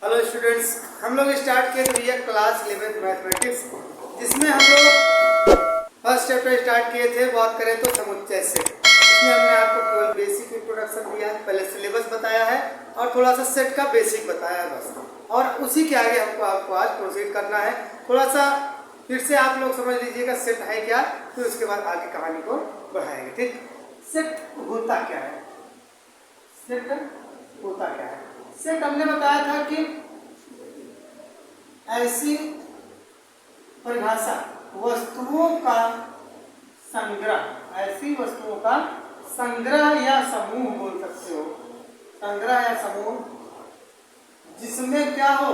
Hello students, हम लोग start किए थे भैया क्लास 11th मैथमेटिक्स, जिसमें हम लोग फर्स्ट चैप्टर स्टार्ट किए थे। बात करें तो समुच्चय सेट। इसमें हमने आपको केवल बेसिक इंट्रोडक्शन दिया है, पहले सिलेबस बताया है और थोड़ा सा सेट का बेसिक बताया है बस। और उसी के आगे हमको आपको आज प्रोसीड करना है। थोड़ा सा फिर से आप लोग समझ लीजिएगा सेट है क्या, फिर उसके बाद आगे कहानी को बढ़ाएंगे। ठीक, सेट होता क्या है? सेट होता क्या है? सेट हमने बताया था कि ऐसी परिभाषा वस्तुओं का संग्रह, ऐसी वस्तुओं का संग्रह या समूह बोल सकते हो, संग्रह या समूह जिसमें क्या हो,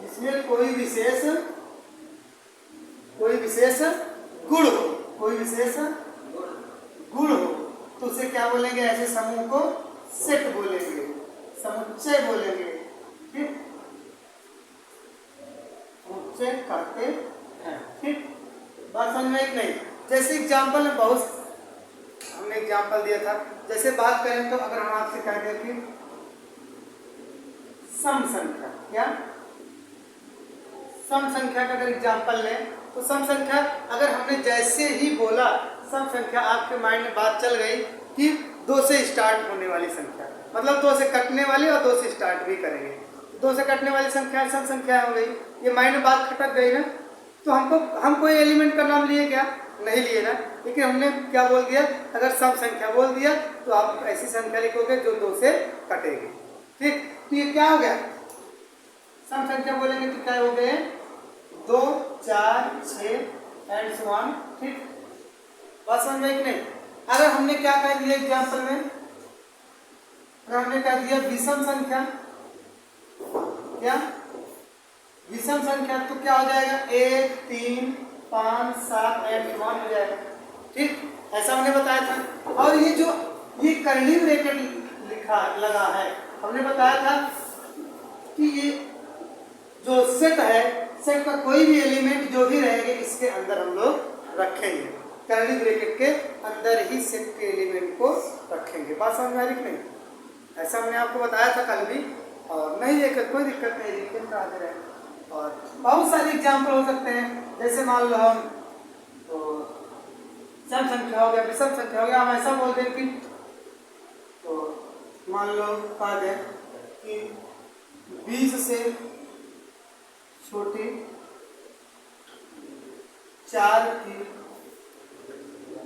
जिसमें कोई विशेष गुण हो, कोई विशेष गुण हो, तो उसे क्या बोलेंगे? ऐसे समूह को सेट बोलेंगे, समुच्चय बोलेंगे। ठीक, समुच्चय कहते हैं। ठीक, बात समझ में नहीं? जैसे एग्जाम्पल में बहुत हमने एग्जाम्पल दिया था। जैसे बात करें तो अगर हम आपसे कह दें कि सम संख्या, क्या सम संख्या का अगर एग्जाम्पल लें तो सम संख्या अगर हमने जैसे ही बोला सम संख्या, आपके माइंड में बात चल गई कि 2 से स्टार्ट होने वाली संख्या, मतलब 2 से कटने वाली और 2 से स्टार्ट भी करेंगे। 2 से कटने वाली संख्या सम संख्या हो गई। ये माइंड में बात खटक गई ना, तो हम कोई एलिमेंट का नाम लिए क्या? नहीं लिए ना, लेकिन हमने क्या बोल दिया? अगर सम संख्या बोल दिया तो आप ऐसी संख्या लिखोगे जो 2 से कटेगी। ठीक, तो ये क्या हो गया? सम संख्या बोलेंगे तो क्या हो गए? 2, 4, 6 एंड सो ऑन। ठीक, बात समझ में नहीं? अगर हमने क्या कह दिया एग्जाम्पल में, अगर हमने कह दिया विषम संख्या, क्या विषम संख्या, तो क्या हो जाएगा? 1, 3, 5, 7 एंड सो ऑन हो जाएगा। ठीक, ऐसा हमने बताया था। और ये कर्ली ब्रैकेट लिखा लगा है, हमने बताया था कि ये जो सेट है, सेट का कोई भी एलिमेंट जो भी रहेंगे इसके अंदर हम लोग रखेंगे, कर्ली ब्रैकेट के अंदर ही सेट के एलिमेंट को रखेंगे। बात समझ में आ रही कि नहीं? ऐसा हमने आपको बताया था कल भी, और नहीं लेकर कोई दिक्कत नहीं, लिखते आते रहे। और बहुत सारे एग्जाम्पल हो सकते हैं। जैसे मान लो हम तो सम संख्या हो गया, विषम संख्या हो गया, हम ऐसा बोल दें कि तो मान लो कह दें कि 20 से छोटी 4 की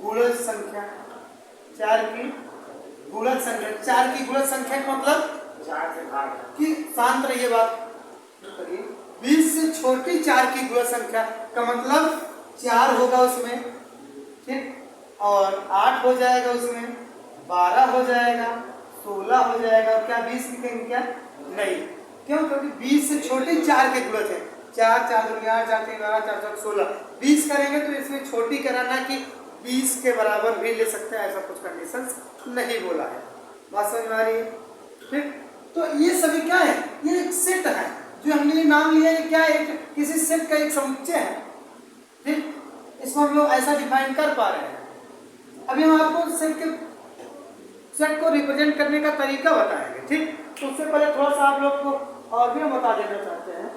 गुणज संख्या, 4 की गुणज संख्या, 4 की गुणज संख्या का मतलब 4 से भाग कि शांत रहिए, बात करिए। 20 से छोटी 4 की गुणज संख्या का मतलब 4 होगा उसमें, ठीक, और 8 हो जाएगा उसमें, 12 हो जाएगा, 16 हो जाएगा। क्या 20 लिखेंगे? क्या नहीं, क्यों? क्योंकि 20 से छोटी 4 के गुणज है। 4, 4 दूनी 8, 4 3 12, 4 4 16, 20 करेंगे तो इसमें छोटी कराना कि 20 के बराबर भी ले सकते हैं, ऐसा कुछ कंडीशन नहीं बोला है। बात समझ में आ रही है? ठीक, तो ये सभी क्या है? ये एक सेट है जो हमने नाम लिया है। क्या है? किसी सेट का एक समुच्चय है। ठीक, इसको हम लोग ऐसा डिफाइन कर पा रहे हैं। अभी हम आपको सेट को रिप्रेजेंट करने का तरीका बताएंगे। ठीक, तो उससे पहले थोड़ा सा आप लोग को और भी हम बता देना चाहते हैं।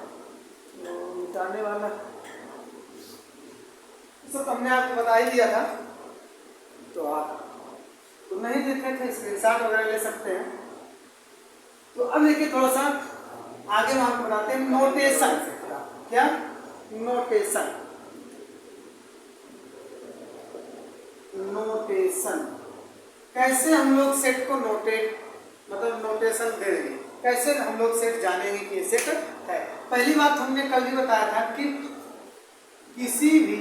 मिटाने वाला सब हमने आपको बता ही दिया था, तो आप तो नहीं देखे थे, स्क्रीनशॉट वगैरह ले सकते हैं। तो अब देखिए थोड़ा सा आगे हम आपको बताते हैं नोटेशन। क्या नोटेशन? नोटेशन कैसे हम लोग सेट को नोटेट, मतलब नोटेशन देंगे, कैसे हम लोग सेट जानेंगे कि ये सेट है? पहली बात हमने कल भी बताया था कि किसी भी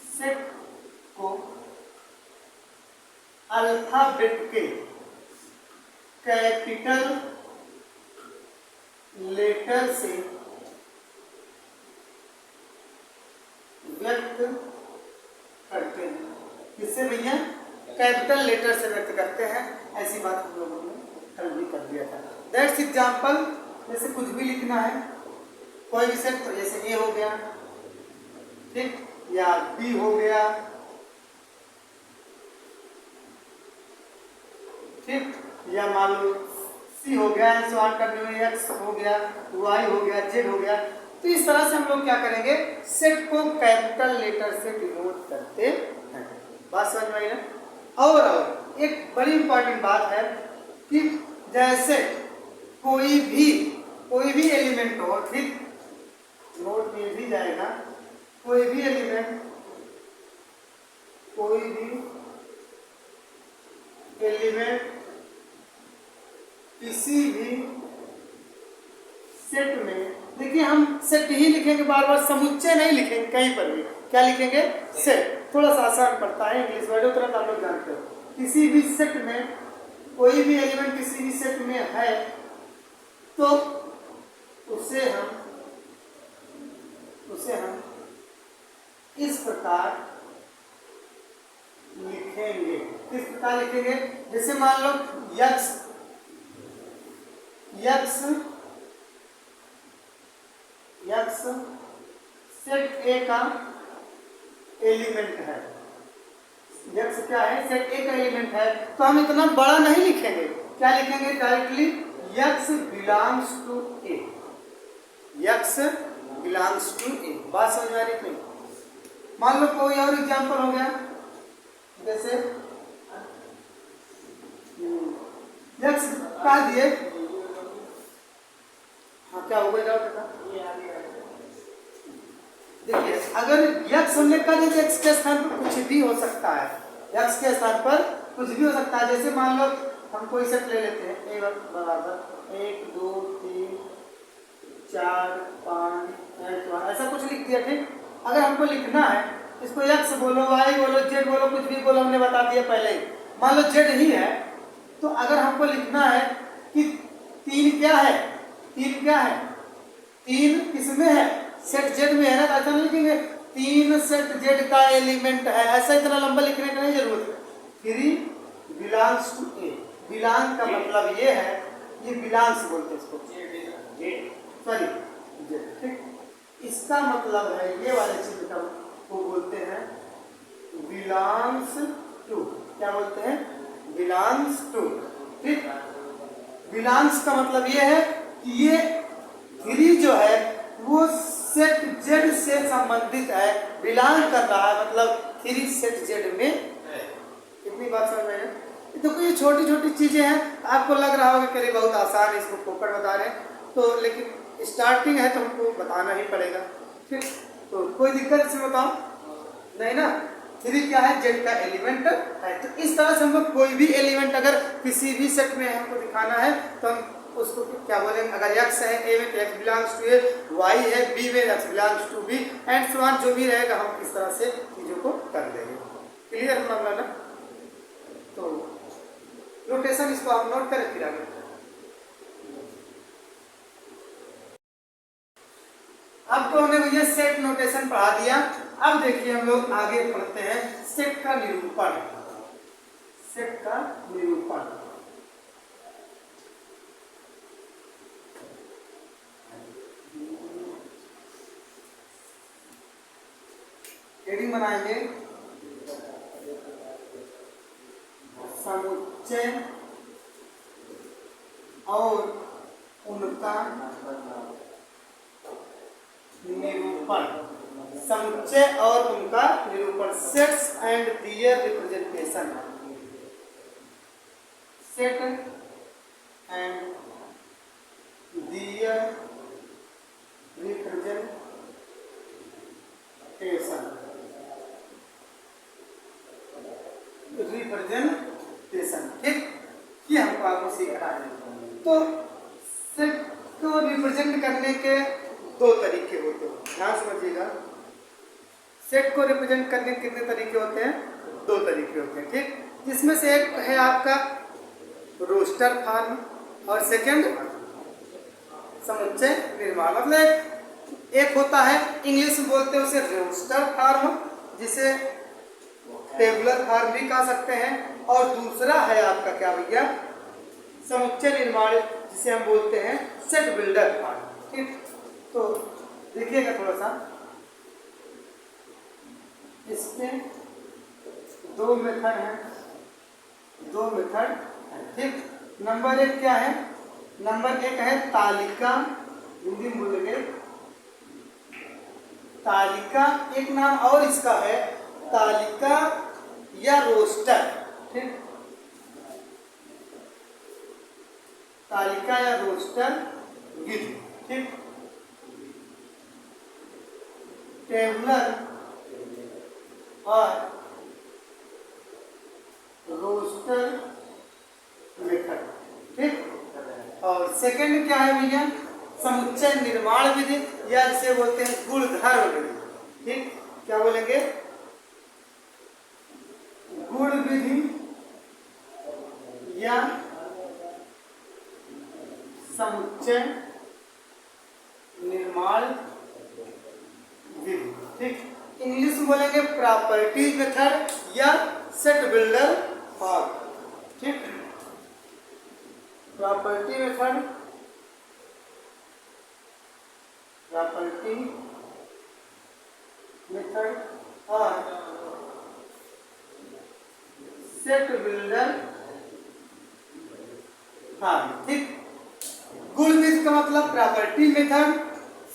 सेट को अल्फाबेट के कैपिटल लेटर से व्यक्त करते हैं। किससे भैया? कैपिटल लेटर से व्यक्त करते हैं। ऐसी बात हम लोगों ने कल भी कर दिया था। That's example. जैसे कुछ भी लिखना है, कोई भी सेट, तो जैसे ए हो गया, ठीक, या बी हो गया, ठीक, या मान लो सी हो गया, सॉल्व करने में एक्स हो गया, वाई हो गया, जेड हो गया। तो इस तरह से हम लोग क्या करेंगे, सेट को कैपिटल लेटर से डिनोट करते हैं। बात समझ में आई ना? और एक बड़ी इंपॉर्टेंट बात है कि जैसे कोई भी एलिमेंट हो, ठीक, नोट में भी जाएगा, कोई भी एलिमेंट किसी भी सेट में, देखिए हम सेट ही लिखेंगे, बार बार समुच्चय नहीं लिखेंगे कहीं पर भी, क्या लिखेंगे, सेट। थोड़ा सा आसान पड़ता है इंग्लिश वर्ड, तुरंत आप लोग जानते हो। किसी भी सेट में, कोई भी एलिमेंट किसी भी सेट में है तो उसे हम इस प्रकार लिखेंगे। किस प्रकार लिखेंगे, जैसे मान लो यक्स सेट ए का एलिमेंट है। यक्स क्या है, सेट ए का एलिमेंट है, तो हम इतना बड़ा नहीं लिखेंगे, क्या लिखेंगे, directly x belongs to A, x belongs to A. बात समझ में आ रही है? मान लो कोई और एग्जांपल हो गया, जैसे यक्स कह दिए, हाँ क्या होगा बेटा, देखिए अगर यक्स हमने कहा जैसे एक्स के स्थान पर कुछ भी हो सकता है, यक्स के स्थान पर कुछ भी हो सकता है। जैसे मान लो हम कोई सेट ले लेते हैं, ए बराबर 1 2 3 4 5 6, ऐसा कुछ लिख दिया, ठीक। अगर हमको लिखना है, इसको एक्स बोलो, वाई बोलो, जेड बोलो, कुछ भी बोलो, हमने बता दिया पहले ही। मान लो जेड ही है, तो अगर हमको लिखना है कि 3 क्या है, 3 किसमें है, सेट जेड में है ना, ऐसा नहीं लिखेंगे 3 सेट जेड का एलिमेंट है, ऐसा इतना लंबा लिखने की नहीं जरूरत है। 3 बिलोंग्स टू ए, बिलोंग का मतलब ये है, ये बिलोंग्स बोलते हैं इसको, सॉरी जेड, ठीक। इसका मतलब है ये वाले चीज का को बोलते हैं बिलोंग्स टू, क्या बोलते हैं, बिलोंग्स टू, ठीक। बिलोंग्स का मतलब ये है कि ये 3 जो है वो सेट जेड से संबंधित है, बिलोंग कर रहा है, मतलब 3 सेट जेड में है। कितनी बात समझ में? तो कोई छोटी छोटी चीजें हैं, आपको लग रहा होगा कि बहुत आसान है, इसको फोकट बता रहे हैं, तो लेकिन स्टार्टिंग है तो हमको बताना ही पड़ेगा, ठीक। तो कोई दिक्कत इसमें बताओ नहीं ना। 3 क्या है, जेड का एलिमेंट है। तो इस तरह से हम लोग कोई भी एलिमेंट अगर किसी भी सेट में हमको दिखाना है तो हम उसको क्या बोलेंगे, अगर एक्स है ए में तो X belongs to A, Y है बी में X belongs to B, and so on, जो भी रहेगा हम इस तरह से चीजों को कर देंगे। क्लियर है मामला ना? तो नोटेशन इसको आप नोट करें फिर आगे। अब तो हमने भैया सेट नोटेशन पढ़ा दिया। अब देखिए हम लोग आगे पढ़ते हैं सेट का निरूपण। सेट का निरूपण, हेडिंग बनाएंगे समुच्चय और उनका निरूपण। समुच्चय और उनका निरूपण, sets and their representation. Set and their representation, ठीक। ये हमको आपको सीखना है। तो सेट को रिप्रेजेंट करने के 2 तरीके होते हैं, ध्यान समझिएगा। सेट को रिप्रेजेंट करने के कितने तरीके होते हैं, 2 तरीके होते हैं, ठीक। जिसमें से एक है आपका रोस्टर फॉर्म और सेकंड समुच्चय निर्माण। मतलब एक होता है, इंग्लिश में बोलते हैं उसे रोस्टर फॉर्म, जिसे टेबुलर फॉर्म भी कह सकते हैं, और दूसरा है आपका क्या भैया, समुच्चय निर्माण, जिसे हम बोलते हैं सेट बिल्डर फॉर्म, ठीक। तो देखिएगा थोड़ा सा, इसमें 2 मेथड हैं, ठीक। नंबर 1 क्या है, नंबर एक है तालिका, हिंदी में बोलेंगे तालिका। एक नाम और इसका है तालिका या रोस्टर, ठीक, तालिका या रोस्टर विधि, ठीक। टेबुलर और रोस्टर मेथड, ठीक। और सेकंड क्या है भैया, समुच्चय निर्माण विधि या जिसे बोलते हैं गुणधर्म विधि, ठीक। क्या बोलेंगे, गुण विधि या समुच्चय निर्माण विधि, ठीक। इंग्लिश में बोलेंगे प्रॉपर्टीज मेथड या सेट बिल्डर फॉर्म, ठीक। प्रॉपर्टी मेथड, प्रॉपर्टी मेथड और सेट बिल्डर फॉर्म, ठीक। गुण विधि का मतलब प्रॉपर्टी मेथड,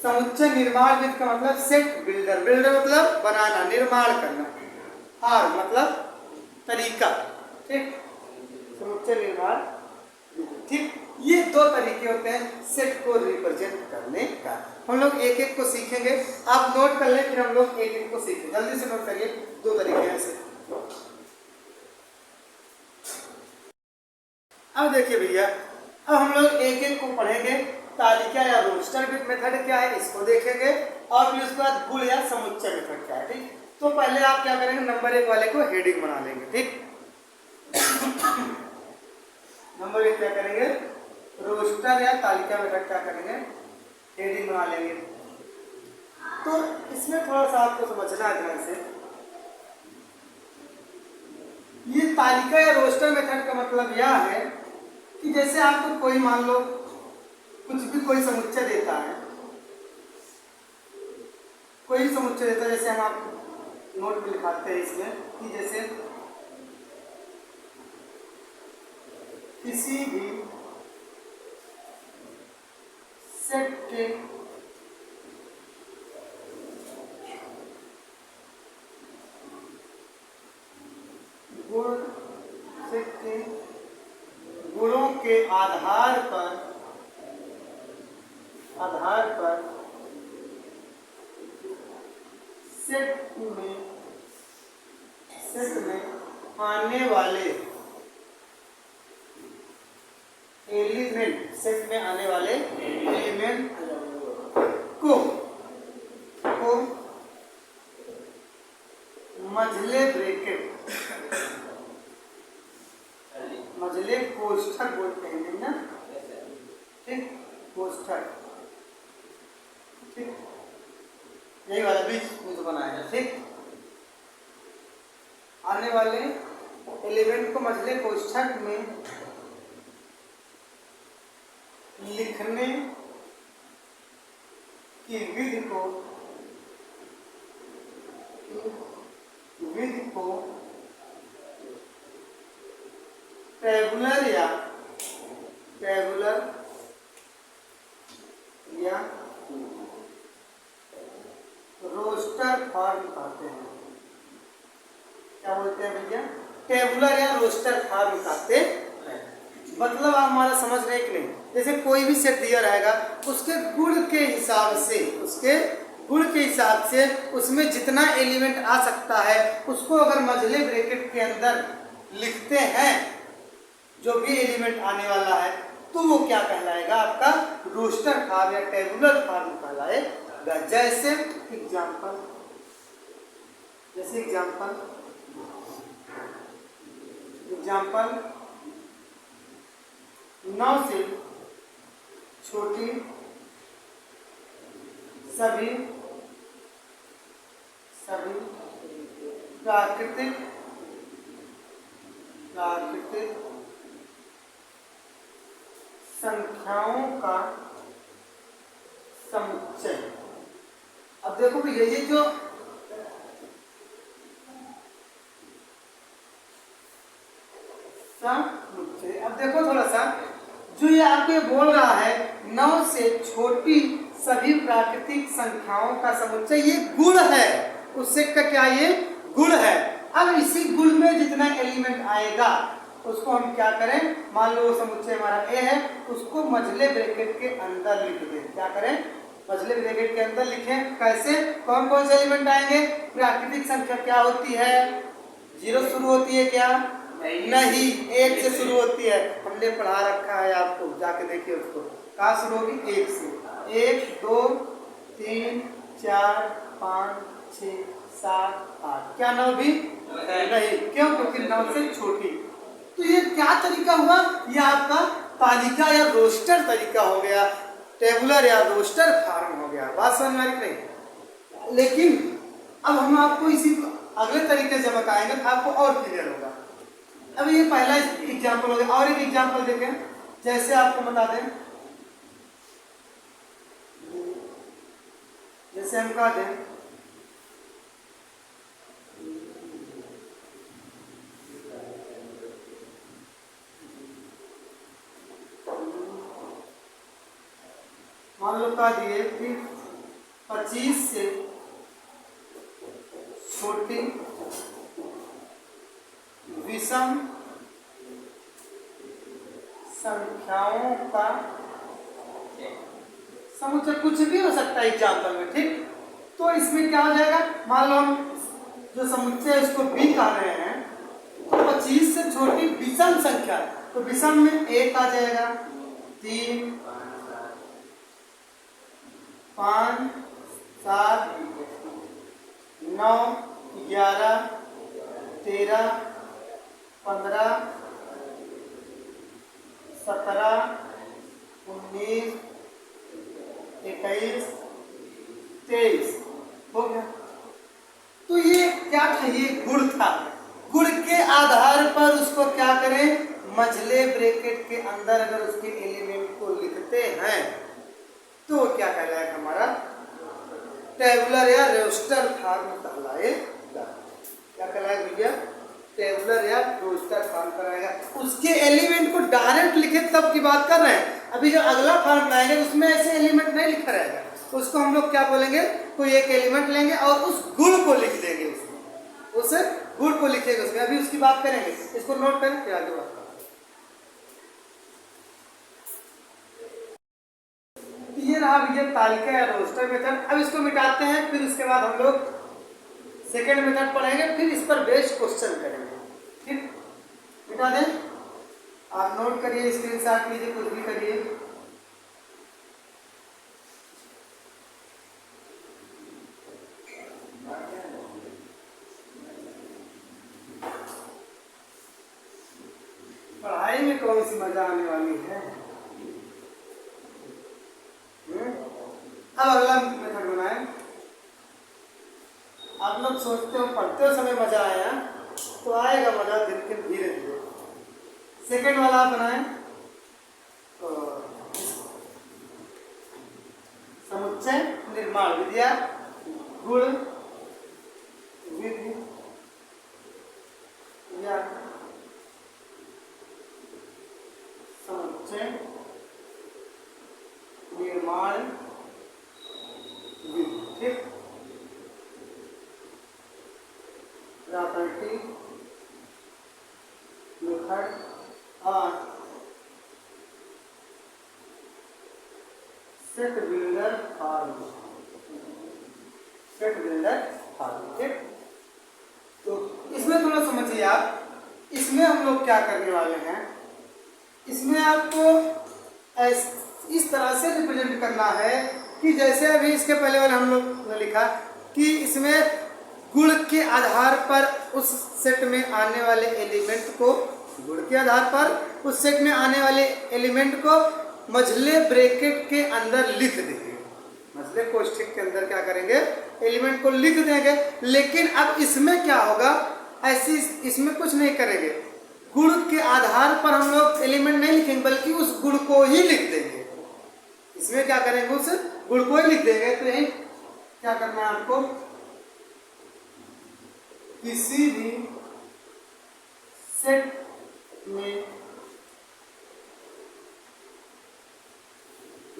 समुच्चय निर्माण विधि का मतलब सेट बिल्डर, बिल्डर मतलब बनाना, निर्माण करना, फॉर्म मतलब तरीका, ठीक। समुच्चय निर्माण, ठीक। ये दो तरीके होते हैं सेट को रिप्रेजेंट करने का। हम लोग एक एक को सीखेंगे, आप नोट कर लें, फिर हम लोग एक एक को सीखेंगे। जल्दी से नोट करिए, दो तरीके हैं ऐसे। अब देखिए भैया, अब हम लोग एक एक को पढ़ेंगे। तालिका या रोस्टर मेथड क्या है इसको देखेंगे, और फिर उसके बाद गुण या समुच्चय मेथड क्या है, ठीक। तो पहले आप क्या करेंगे, नंबर एक वाले को हेडिंग बना लेंगे, ठीक। नंबर एक क्या करेंगे, रोस्टर या तालिका मेथड क्या करेंगे, हेडिंग बना लेंगे। तो इसमें थोड़ा सा आपको समझना है ध्यान से, ये तालिका या रोस्टर मेथड का मतलब यह है कि जैसे आपको कोई मान लो कुछ भी कोई समुच्चय देता है, कोई समुच्चय देता है, जैसे हम आपको नोट में लिखाते हैं इसमें कि जैसे किसी भी सेट के गुण, सेट के गुणों के आधार पर सेट में आने वाले एलिमेंट, सेट में आने वाले एलिमेंट को मझले ब्रैकेट, मझले कोष्ठक बोलते हैं ना, ठीक, कोष्ठक, ठीक, यही वाला बीच में जो बनाया है, ठीक। आने वाले एलिमेंट को मझले कोष्ठक में लिखने की विधि को टेबुलर या रोस्टर फॉर्म कहते हैं। क्या बोलते हैं भैया, टेबुलर या रोस्टर फॉर्म कहते हैं। मतलब आप हमारा समझ रहे कि नहीं, जैसे कोई भी सेट दिया रहेगा, उसके गुण के हिसाब से उसमें जितना एलिमेंट आ सकता है उसको अगर मझले ब्रैकेट के अंदर लिखते हैं, जो भी एलिमेंट आने वाला है, तो वो क्या कहलाएगा, आपका रोस्टर फॉर्म या टेबुलर फॉर्म कहलाएगा। जैसे एग्जाम्पल 9 से छोटी सभी प्राकृतिक संख्याओं का समुच्चय। अब देखो भैया, ये जो समुच्चय, अब देखो थोड़ा सा, जो ये ये आपको ये बोल रहा है 9 से छोटी सभी प्राकृतिक संख्याओं का समुच्चय ये गुण है। उस सेट का क्या ये गुण है। अब इसी गुण में जितना एलिमेंट आएगा उसको हम क्या करें, मान लो वो समुच्चय हमारा ए है, उसको मझले ब्रैकेट के अंदर लिख दें। क्या करें, मझले ब्रैकेट के अंदर लिखें। कैसे, कौन कौन से एलिमेंट आएंगे। प्राकृतिक संख्या क्या होती है, 0 शुरू होती है क्या, नहीं 1 से शुरू होती है। हमने पढ़ा रखा है, आपको जाके देखिए उसको, कहाँ शुरू होगी 1 से। 1 2 3 4 5 6 7 8, क्या 9 भी नहीं, क्यों, क्योंकि 9 से छोटी। तो ये क्या तरीका हुआ, ये आपका तालिका या रोस्टर तरीका हो गया, टेबुलर या रोस्टर फॉर्म हो गया। बात समझ में आ रही नहीं। लेकिन अब हम आपको इसी अगले तरीके से बताएंगे तो आपको और क्लियर होगा। अब ये पहला एग्जाम्पल हो गया, और एक एग्जाम्पल देखें। जैसे आपको बता दें, जैसे हम कहा दें मान लो कहा दिए कि 25 से छोटी विषम संख्याओं का समुच्चय, कुछ भी हो सकता है एग्जाम्पल में, ठीक। तो इसमें क्या हो जाएगा, मान लो हम जो समुच्चय है उसको बी कह रहे हैं, तो 25 से छोटी विषम संख्या, तो विषम में 1 आ जाएगा, 3 5 7 9 11 13 15 17 19 21 23 हो गया। तो ये क्या था, ये गुण था। गुण के आधार पर उसको क्या करें, मझले ब्रैकेट के अंदर अगर उसके एलिमेंट को लिखते हैं तो क्या कहलाएगा, हमारा टेबुलर या रोस्टर फॉर्म कहलाएगा। क्या कहलाएगा भैया, टेबुलर या रोस्टर फॉर्म कराएगा। उसके एलिमेंट को डायरेक्ट लिखे तब की बात कर रहे हैं। अभी जो अगला फॉर्म लाएंगे उसमें ऐसे एलिमेंट नहीं लिखा रहेगा, उसको हम लोग क्या बोलेंगे, कोई एक एलिमेंट लेंगे और उस गुण को लिख देंगे उसमें, उस गुण को लिखेंगे उसमें। अभी उसकी बात करेंगे, इसको नोट करें फिर आगे बात। ये रहा भैया तालिका या रोस्टर मेथड। अब इसको मिटाते हैं, फिर उसके बाद हम लोग सेकेंड मेथड पढ़ेंगे, फिर इस पर बेस्ड क्वेश्चन करेंगे, ठीक। मिटा दें, आप नोट करिए, स्क्रीनशॉट लीजिए, कुछ भी करिए। पढ़ाई में कौन सी मजा आने वाली है। अब अगला मेथड बनाएं। आप लोग सोचते हो पढ़ते हो समय मजा आया, तो आएगा मजा धीरे धीरे। सेकेंड वाला बनाएं, तो समुच्चय निर्माण विधिया, गुण विधि या समुच्चय निर्माण विधि, ठीक। प्रॉपर्टी मेथड और set builder form, set builder form, ठीक। तो इसमें थोड़ा समझिए आप, इसमें हम लोग क्या करने वाले हैं, इसमें आपको इस तरह से रिप्रेजेंट करना है कि जैसे अभी इसके पहले वाले हम लोग ने लिखा कि इसमें गुण के आधार पर उस सेट में आने वाले एलिमेंट को, गुण के आधार पर उस सेट में आने वाले एलिमेंट को मझले ब्रैकेट के अंदर लिख देंगे। मझले कोष्ठक के अंदर क्या करेंगे, एलिमेंट को लिख देंगे। लेकिन अब इसमें क्या होगा, ऐसी इसमें कुछ नहीं करेंगे। गुण के आधार पर हम लोग एलिमेंट नहीं लिखेंगे, बल्कि उस गुण को ही लिख देंगे। इसमें क्या करेंगे, उस गुण को ही लिख देंगे। तो यही क्या करना है आपको, किसी भी सेट में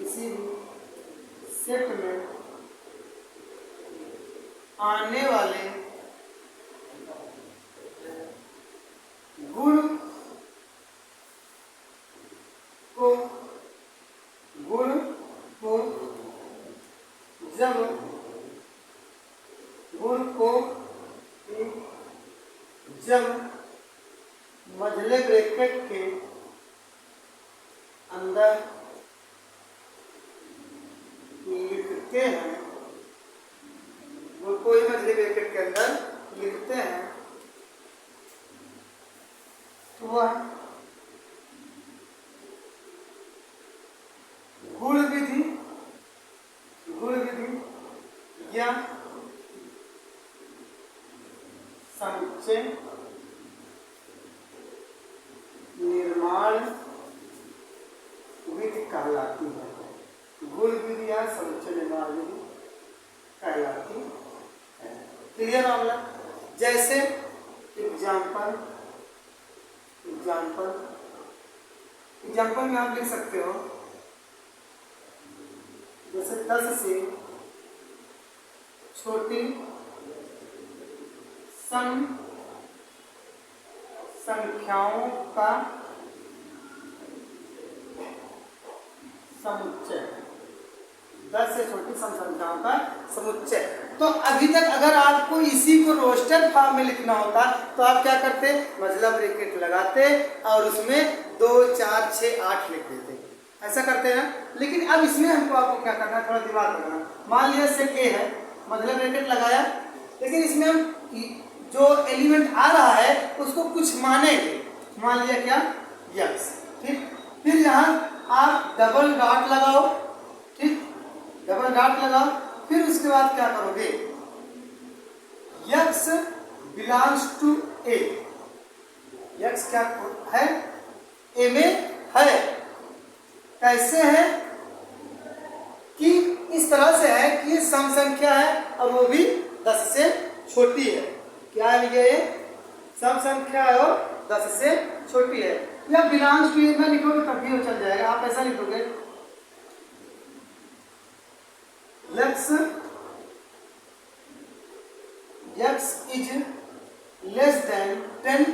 किसी भी सेट में आने वाले गुण को जब गुण को जब मझले ब्रैकेट के अंदर लिखते हैं, वो कोई मझले ब्रैकेट के अंदर लिखते हैं, तो वह गुण विधि या समुच्चय निर्माण विधि कहलाती है। गुण विधि या समुच्चय निर्माण विधि कहलाती है। क्लियर मामला? जैसे एग्जाम्पल में आप लिख सकते हो, जैसे 10 से छोटी सम संख्याओं का समुच्चय, 10 से छोटी सम संख्याओं का समुच्चय। तो अभी तक अगर आपको इसी को रोस्टेड फॉर्म में लिखना होता तो आप क्या करते, मझला ब्रैकेट लगाते और उसमें 2, 4, 6, 8 लिख देते, ऐसा करते हैं। लेकिन अब इसमें हमको आपको क्या करना है, थोड़ा दिमाग लगाना। मान लिया सेट ए है, मझला ब्रैकेट लगाया, लेकिन इसमें हम जो एलिमेंट आ रहा है उसको कुछ मानेंगे। मान लिया क्या, यक्स, ठीक। फिर यहाँ आप डबल डॉट लगाओ, ठीक, डबल डॉट लगाओ। फिर उसके बाद क्या करोगे, X belongs to A, X क्या है, ए में है। कैसे है कि इस तरह से है कि ये सम संख्या है और वो भी 10 से छोटी है। क्या है ये, सम संख्या है और 10 से छोटी है। या बिलोंग्स टू ए में लिखोगे तब भी वो चल जाएगा। आप ऐसा लिखोगे, यक्स इज लेस देन 10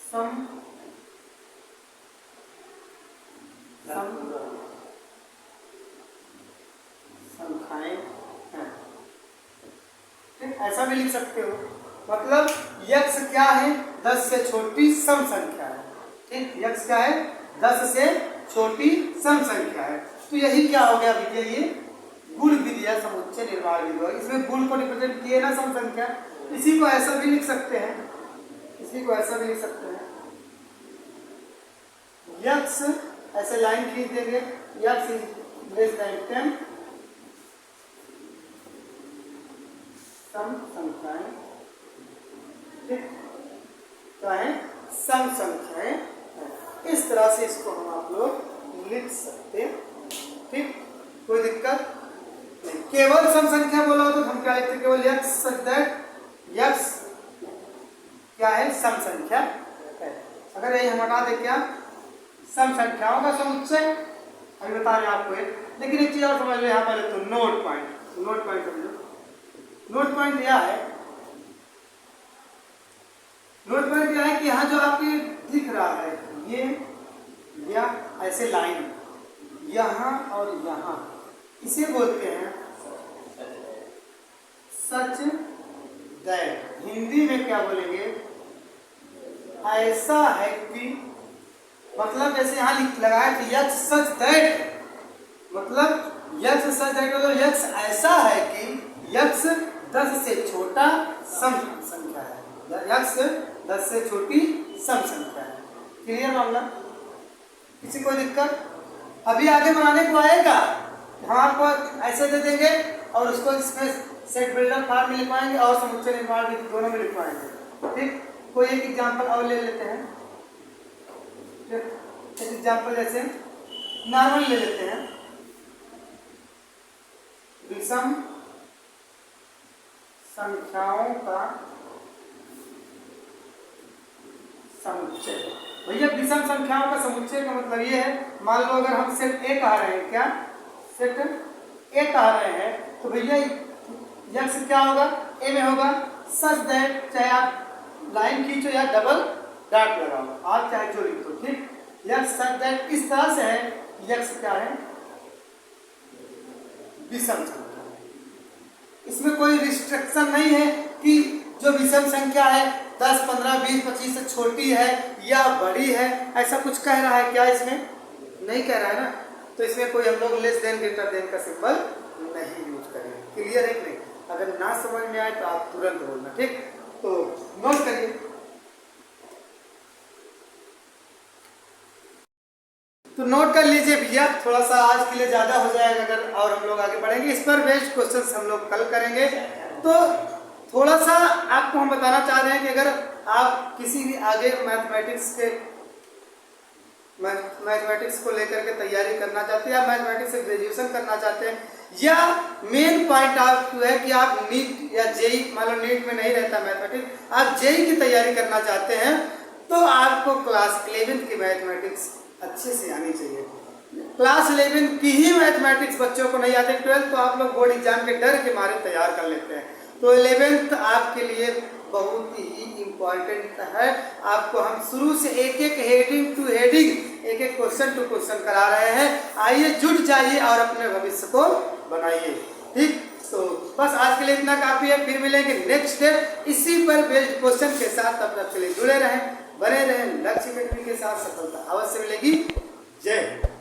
सम संख्याएं हैं, ठीक। ऐसा भी लिख सकते हो, मतलब यक्स क्या है, 10 से छोटी सम संख्या है, ठीक। यक्स क्या है, 10 से छोटी सम संख्या है। तो यही क्या हो गया भैया, ये गुण विधि या समुच्चय निर्माण विधि। इसमें गुण को रिप्रेजेंट किए ना सम संख्या। इसी को ऐसा भी लिख सकते हैं, यक्स, ऐसे लाइन खींच देंगे, यक्स इज लेस देन 10 सम संख्याएं, ठीक, क्या है, सम संख्याएं। इस तरह से इसको हम आप लोग लिख सकते हैं, ठीक, कोई दिक्कत नहीं। केवल सम संख्या बोला हो तो हम क्या लिखते, केवल यक्स सच दैट यक्स क्या है, सम संख्या है। अगर यही हम हटा दे, क्या, सम संख्याओं का समुच्चय, अभी बता रहे हैं आपको एक। लेकिन एक चीज और समझ लो यहाँ पर, तो नोट पॉइंट समझो। नोट पॉइंट यह है कि यहाँ जो आपके दिख रहा है, ये या ऐसे लाइन यहाँ और यहाँ, इसे बोलते हैं सच दैट। हिंदी में क्या बोलेंगे, ऐसा है कि, मतलब जैसे यहाँ लिख लगाया कि यक्स सच दैट, मतलब यक्स सच दैट मतलब यक्स ऐसा है कि यक्स 10 से छोटा सम संख्या है, यक्स 10 से छोटी सम संख्या है। क्लियर मामला? किसी को दिक्कत? अभी आगे बनाने को आएगा, हम आपको ऐसे दे देंगे और उसको इसमें सेट बिल्डर फॉर्म में लिखवाएंगे और समुच्चय निर्माण भी दोनों में लिखवाएंगे, ठीक। कोई एक एग्जाम्पल और ले लेते हैं, एक एग्जाम्पल जैसे नॉर्मल ले लेते हैं, विषम संख्याओं का समुच्चय। भैया विषम संख्याओं का समुच्चय का मतलब ये है, मान लो अगर हम सेट ए कह रहे हैं, क्या सेट ए कह रहे हैं, तो भैया यक्स क्या होगा, ए में होगा सच दैट, चाहे आप लाइन खींचो या डबल डॉट लगाओ, आप चाहे जो लिख दो, ठीक। यक्स सच दैट इस तरह से है, यक्स क्या है, विषम संख्या। इसमें कोई रिस्ट्रिक्शन नहीं है कि जो विषम संख्या है 10, 15, 20, 25 से छोटी है या बड़ी है, ऐसा कुछ कह रहा है क्या, इसमें नहीं कह रहा है ना। तो इसमें कोई हम लोग लेस देन ग्रेटर देन का सिंबल नहीं यूज करेंगे। क्लियर है कि नहीं? अगर ना समझ में आए तो आप तुरंत बोलना, ठीक। तो नोट करिए। तो नोट कर लीजिए भैया, थोड़ा सा आज के लिए ज़्यादा हो जाएगा अगर और हम लोग आगे बढ़ेंगे। इस पर बेस्ड क्वेश्चंस हम लोग कल करेंगे। तो थोड़ा सा आपको हम बताना चाह रहे हैं कि अगर आप किसी भी आगे मैथमेटिक्स को लेकर के तैयारी करना चाहते हैं या मैथमेटिक्स से ग्रेजुएशन करना चाहते हैं, या मेन पॉइंट आप है कि आप नीट या जेई, मान लो नीट में नहीं रहता मैथमेटिक्स, आप जेई की तैयारी करना चाहते हैं, तो आपको क्लास 11 की मैथमेटिक्स अच्छे से आनी चाहिए। क्लास 11 की ही मैथमेटिक्स बच्चों को नहीं आते, 12 तो आप लोग बोर्ड एग्जाम के डर के मारे तैयार कर लेते हैं, तो 11th आपके लिए बहुत ही इम्पॉर्टेंट है। आपको हम शुरू से एक एक हेडिंग टू हेडिंग, एक एक क्वेश्चन टू क्वेश्चन करा रहे हैं। आइए जुट जाइए और अपने भविष्य को बनाइए, ठीक। तो बस आज के लिए इतना काफी है, फिर मिलेंगे नेक्स्ट डे इसी पर बेस्ड क्वेश्चन के साथ। तब तक के लिए जुड़े रहें, बने रहें, लक्ष्य अकेडमी के साथ सफलता अवश्य मिलेगी। जय हिंद।